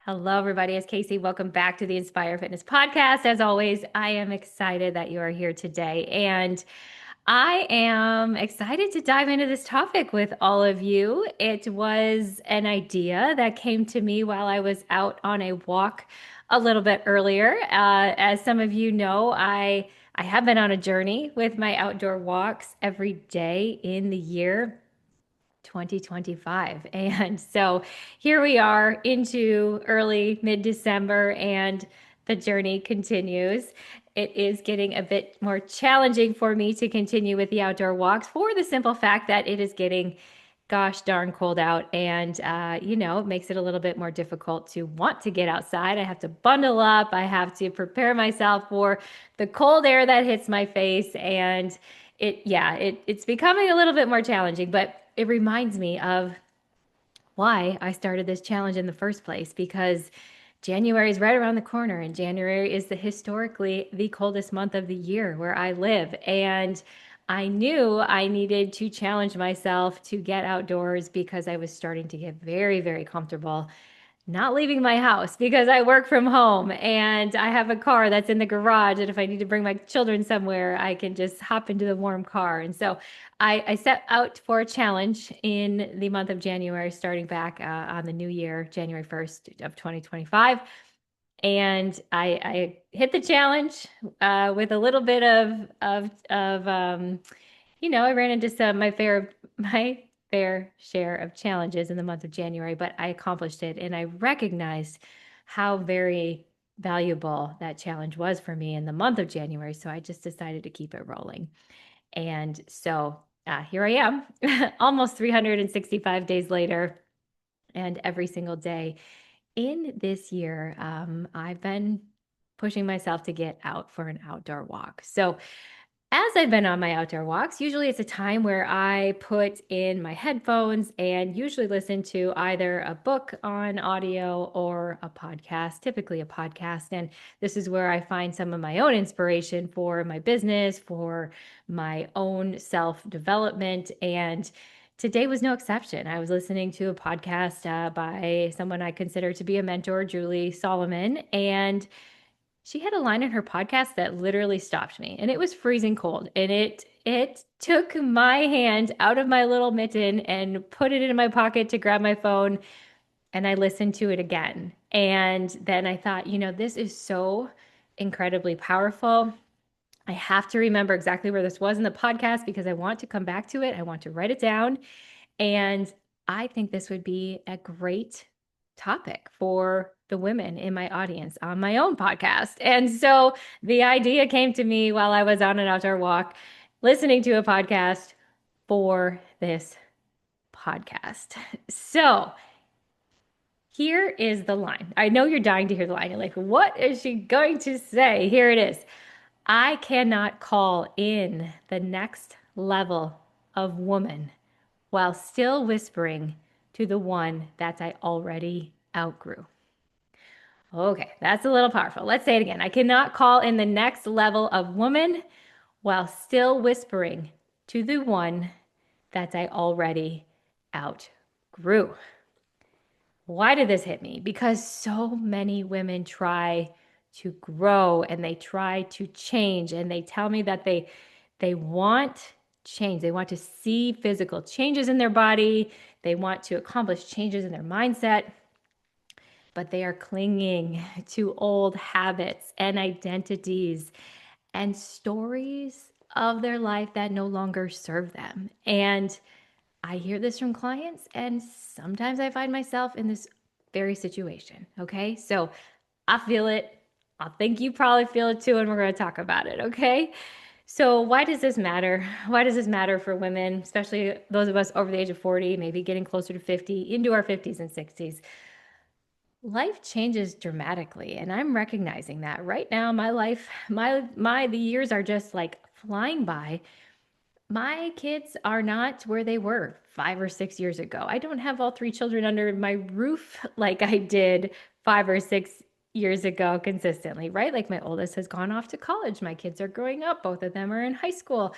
Hello, everybody. It's Casey. Welcome back to the Inspire Fitness Podcast. As always, I am excited that you are here today. And I am excited to dive into this topic with all of you. It was an idea that came to me while I was out on a walk a little bit earlier. As some of you know, I have been on a journey with my outdoor walks every day in the year 2025. And so here we are into early mid December, and the journey continues. It is getting a bit more challenging for me to continue with the outdoor walks for the simple fact that it is getting gosh darn cold out. And, it makes it a little bit more difficult to want to get outside. I have to bundle up, I have to prepare myself for the cold air that hits my face. And it's becoming a little bit more challenging, but it reminds me of why I started this challenge in the first place because January is right around the corner, and January is historically the coldest month of the year where I live. And I knew I needed to challenge myself to get outdoors because I was starting to get very, very comfortable not leaving my house because I work from home and I have a car that's in the garage. And if I need to bring my children somewhere, I can just hop into the warm car. And so I set out for a challenge in the month of January, starting back on the new year, January 1st of 2025. And I hit the challenge with a little bit of I ran into my fair share of challenges in the month of January, but I accomplished it, and I recognized how very valuable that challenge was for me in the month of January. So I just decided to keep it rolling. And so here I am, almost 365 days later, and every single day in this year, I've been pushing myself to get out for an outdoor walk. So as I've been on my outdoor walks, usually it's a time where I put in my headphones and usually listen to either a book on audio or a podcast, typically a podcast. And this is where I find some of my own inspiration for my business, for my own self development. And today was no exception. I was listening to a podcast by someone I consider to be a mentor, Julie Solomon. And she had a line in her podcast that literally stopped me, and it was freezing cold, and it took my hand out of my little mitten and put it in my pocket to grab my phone, and I listened to it again. And then I thought, this is so incredibly powerful. I have to remember exactly where this was in the podcast because I want to come back to it. I want to write it down. And I think this would be a great topic for the women in my audience on my own podcast. And so the idea came to me while I was on an outdoor walk, listening to a podcast for this podcast. So here is the line. I know you're dying to hear the line. You're like, what is she going to say? Here it is. I cannot call in the next level of woman while still whispering to the one that I already outgrew. Okay, that's a little powerful. Let's say it again. I cannot call in the next level of woman while still whispering to the one that I already outgrew. Why did this hit me? Because so many women try to grow and they try to change, and they tell me that they want change. They want to see physical changes in their body. They want to accomplish changes in their mindset, but they are clinging to old habits and identities and stories of their life that no longer serve them. And I hear this from clients, and sometimes I find myself in this very situation. Okay. So I feel it. I think you probably feel it too, and we're going to talk about it. Okay. So, why does this matter? Why does this matter for women, especially those of us over the age of 40, maybe getting closer to 50, into our 50s and 60s? Life changes dramatically, and I'm recognizing that right now. My life, the years are just like flying by. My kids are not where they were 5 or 6 years ago. I don't have all three children under my roof like I did 5 or 6 years ago consistently, right? Like my oldest has gone off to college. My kids are growing up. Both of them are in high school.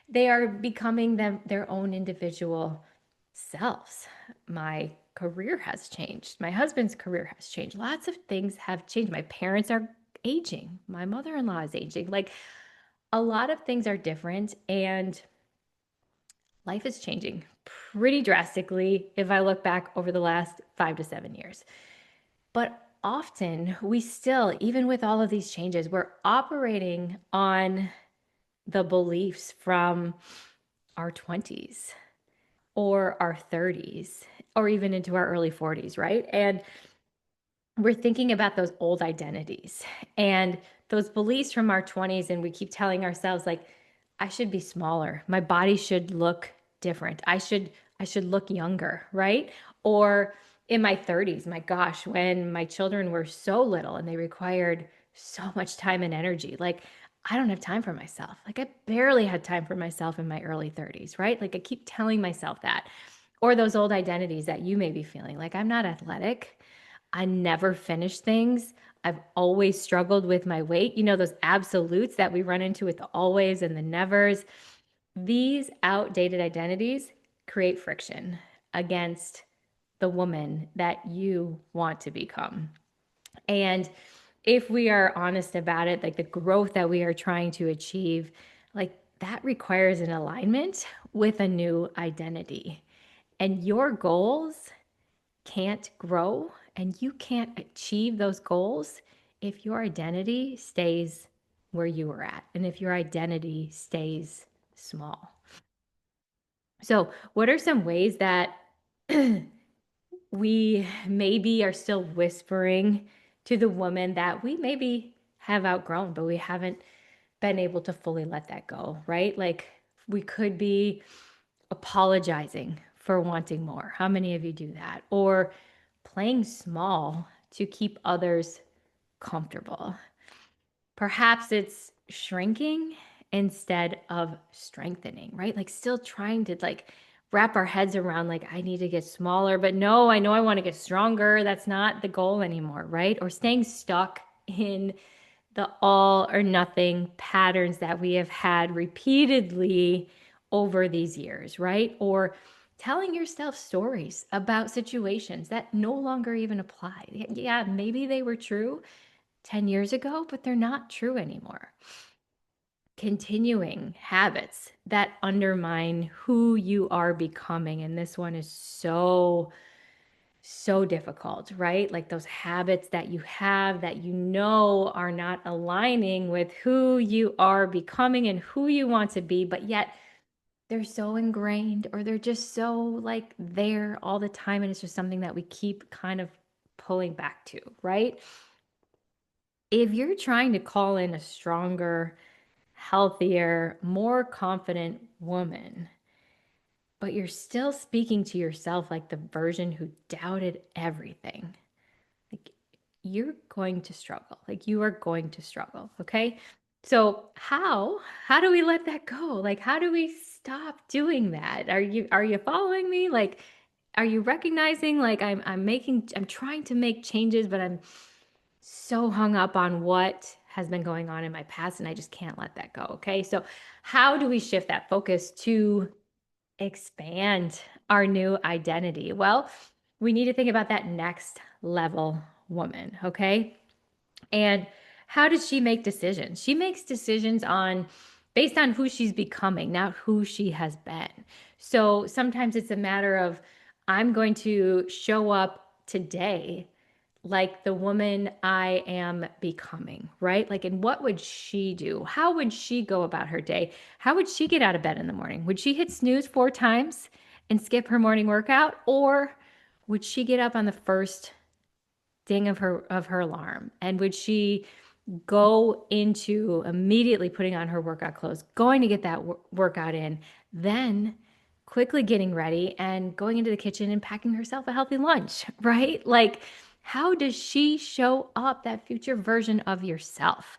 They are becoming their own individual selves. My career has changed. My husband's career has changed. Lots of things have changed. My parents are aging. My mother-in-law is aging. Like a lot of things are different and life is changing pretty drastically if I look back over the last 5 to 7 years. But often we still, even with all of these changes, we're operating on the beliefs from our 20s or our 30s or even into our early 40s, right? And we're thinking about those old identities and those beliefs from our 20s, and we keep telling ourselves like, I should be smaller, my body should look different, I should look younger, right? Or in my 30s, my gosh, when my children were so little and they required so much time and energy, like I don't have time for myself. Like I barely had time for myself in my early 30s, right? Like I keep telling myself that. Or those old identities that you may be feeling like, I'm not athletic, I never finish things. I've always struggled with my weight. You know, those absolutes that we run into with the always and the nevers. These outdated identities create friction against the woman that you want to become. And if we are honest about it, like the growth that we are trying to achieve, like that requires an alignment with a new identity. And your goals can't grow and you can't achieve those goals if your identity stays where you were at and if your identity stays small. So, what are some ways that we maybe are still whispering to the woman that we maybe have outgrown, but we haven't been able to fully let that go, right? Like we could be apologizing for wanting more. How many of you do that? Or playing small to keep others comfortable. Perhaps it's shrinking instead of strengthening, right? Like still trying to like wrap our heads around like I need to get smaller, but no, I know I want to get stronger. That's not the goal anymore, right? Or staying stuck in the all or nothing patterns that we have had repeatedly over these years, right? Or telling yourself stories about situations that no longer even apply. Yeah, maybe they were true 10 years ago, but they're not true anymore. Continuing habits that undermine who you are becoming. And this one is so difficult, right? Like those habits that you have that you know are not aligning with who you are becoming and who you want to be, but yet they're so ingrained or they're just so like there all the time. And it's just something that we keep kind of pulling back to, right? If you're trying to call in a stronger, healthier, more confident woman, but you're still speaking to yourself like the version who doubted everything, like you're going to struggle. Like you are going to struggle, okay? So how do we let that go? Like how do we stop doing that? Are you following me? Like are you recognizing like I'm trying to make changes, but I'm so hung up on what has been going on in my past and I just can't let that go, okay? So how do we shift that focus to expand our new identity? Well, we need to think about that next level woman, okay? And how does she make decisions? She makes decisions on based on who she's becoming, not who she has been. So sometimes it's a matter of I'm going to show up today like the woman I am becoming, right? Like, and what would she do? How would she go about her day? How would she get out of bed in the morning? Would she hit snooze 4 times and skip her morning workout? Or would she get up on the first ding of her alarm? And would she go into immediately putting on her workout clothes, going to get that workout in, then quickly getting ready and going into the kitchen and packing herself a healthy lunch, right? Like, how does she show up that future version of yourself?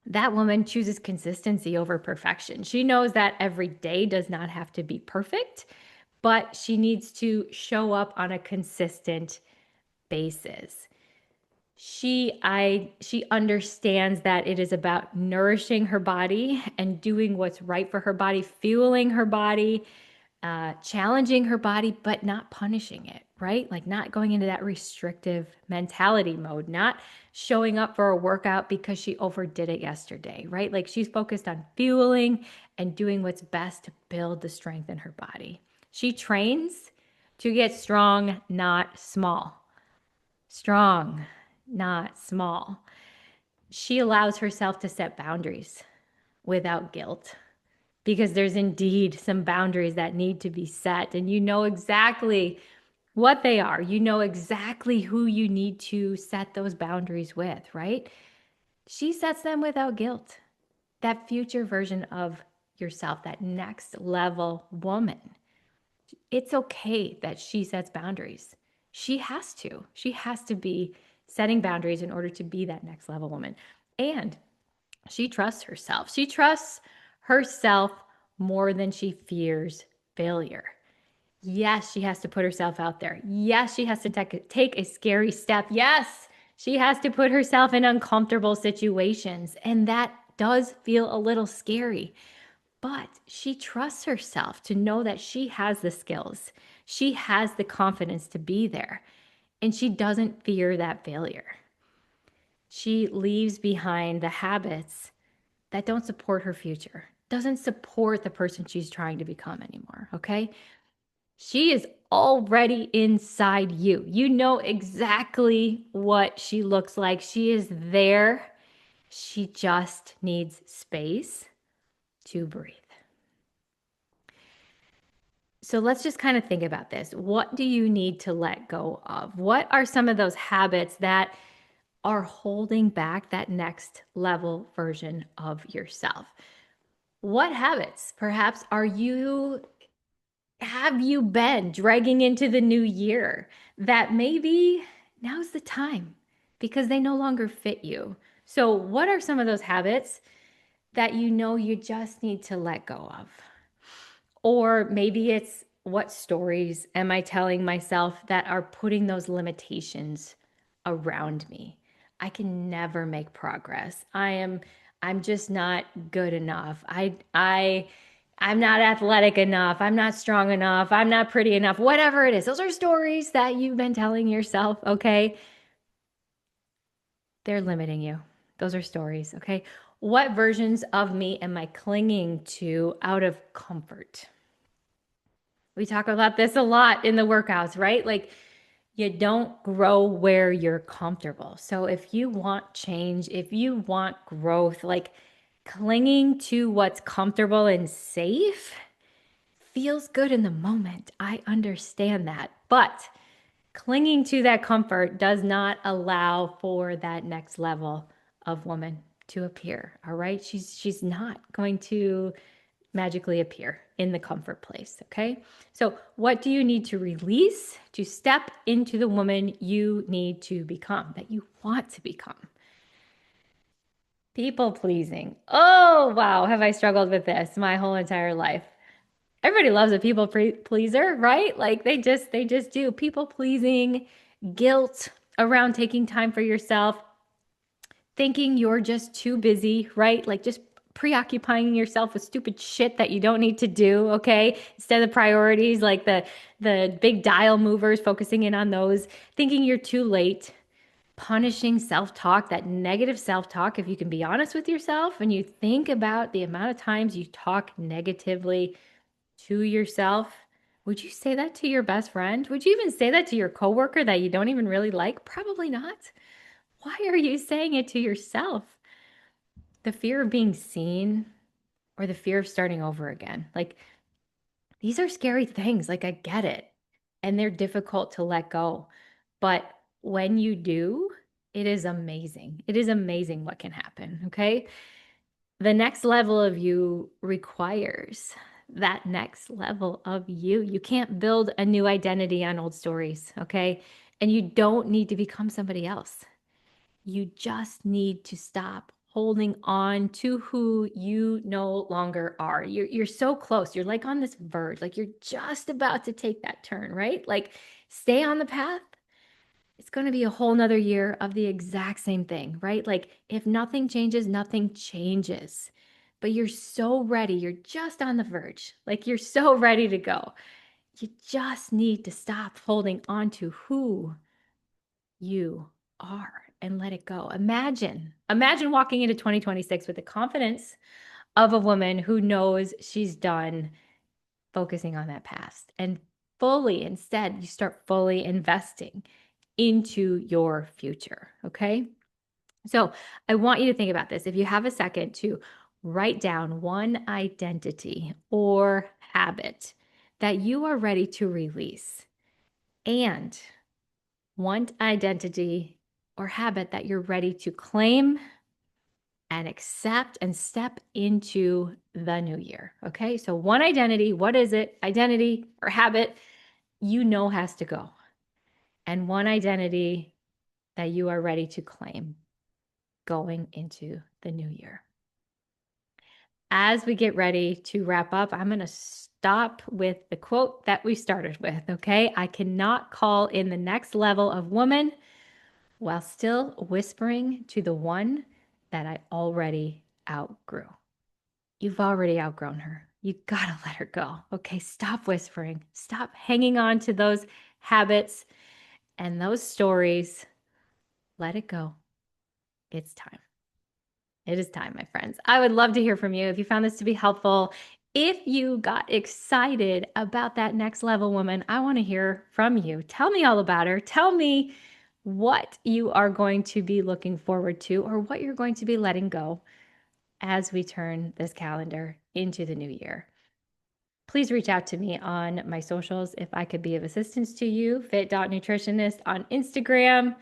That woman chooses consistency over perfection. She knows that every day does not have to be perfect, but she needs to show up on a consistent basis. She understands that it is about nourishing her body and doing what's right for her body, fueling her body, challenging her body, but not punishing it, right? Like not going into that restrictive mentality mode, not showing up for a workout because she overdid it yesterday, right? Like she's focused on fueling and doing what's best to build the strength in her body. She trains to get strong, not small. Strong, not small. She allows herself to set boundaries without guilt because there's indeed some boundaries that need to be set, and you know exactly what they are. You know exactly who you need to set those boundaries with, right? She sets them without guilt. That future version of yourself, that next level woman, it's okay that she sets boundaries. She has to. She has to be setting boundaries in order to be that next level woman. And she trusts herself. She trusts herself more than she fears failure. Yes, she has to put herself out there. Yes, she has to take a scary step. Yes, she has to put herself in uncomfortable situations. And that does feel a little scary. But she trusts herself to know that she has the skills. She has the confidence to be there. And she doesn't fear that failure. She leaves behind the habits that don't support her future, doesn't support the person she's trying to become anymore. Okay. She is already inside you. You know exactly what she looks like. She is there. She just needs space to breathe. So let's just kind of think about this. What do you need to let go of? What are some of those habits that are holding back that next level version of yourself? What habits perhaps have you been dragging into the new year that maybe now's the time because they no longer fit you? So, what are some of those habits that you know you just need to let go of? Or maybe it's what stories am I telling myself that are putting those limitations around me? I can never make progress. I'm just not good enough. I'm not athletic enough. I'm not strong enough. I'm not pretty enough. Whatever it is. Those are stories that you've been telling yourself, okay? They're limiting you. Those are stories, okay? What versions of me am I clinging to out of comfort? We talk about this a lot in the workouts, right? Like you don't grow where you're comfortable. So if you want change, if you want growth, like clinging to what's comfortable and safe feels good in the moment. I understand that. But clinging to that comfort does not allow for that next level of woman to appear. All right? She's not going to magically appear in the comfort place. Okay. So, what do you need to release to step into the woman you need to become, that you want to become? People pleasing. Oh, wow. Have I struggled with this my whole entire life? Everybody loves a people pleaser, right? Like they just do. People pleasing, guilt around taking time for yourself, thinking you're just too busy, right? Like just preoccupying yourself with stupid shit that you don't need to do, okay? Instead of priorities like the big dial movers, focusing in on those, thinking you're too late, punishing self-talk, that negative self-talk. If you can be honest with yourself and you think about the amount of times you talk negatively to yourself, would you say that to your best friend? Would you even say that to your coworker that you don't even really like? Probably not. Why are you saying it to yourself? The fear of being seen or the fear of starting over again. Like these are scary things. Like I get it. And they're difficult to let go. But when you do, it is amazing. It is amazing what can happen. Okay. The next level of you requires that next level of you. You can't build a new identity on old stories. Okay. And you don't need to become somebody else. You just need to stop holding on to who you no longer are. You're so close. You're like on this verge. Like you're just about to take that turn, right? Like stay on the path. It's going to be a whole nother year of the exact same thing, right? Like if nothing changes, nothing changes. But you're so ready. You're just on the verge. Like you're so ready to go. You just need to stop holding on to who you are and let it go. Imagine walking into 2026 with the confidence of a woman who knows she's done focusing on that past and instead, you start fully investing into your future. Okay. So I want you to think about this. If you have a second to write down one identity or habit that you are ready to release, and one identity or habit that you're ready to claim and accept and step into the new year. Okay. So, one identity, what is it? Identity or habit you know has to go, and one identity that you are ready to claim going into the new year. As we get ready to wrap up, I'm going to stop with the quote that we started with. Okay. I cannot call in the next level of woman while still whispering to the one that I already outgrew. You've already outgrown her. You gotta let her go. Okay, stop whispering. Stop hanging on to those habits and those stories. Let it go. It's time. It is time, my friends. I would love to hear from you if you found this to be helpful. If you got excited about that next level woman, I want to hear from you. Tell me all about her. Tell me what you are going to be looking forward to or what you're going to be letting go as we turn this calendar into the new year. Please reach out to me on my socials if I could be of assistance to you. Fit.nutritionist on Instagram,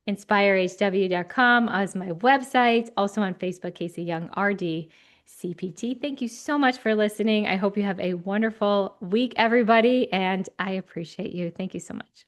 inspirehw.com as my website, also on Facebook, Casey Young RD CPT. Thank you so much for listening. I hope you have a wonderful week, everybody, and I appreciate you. Thank you so much.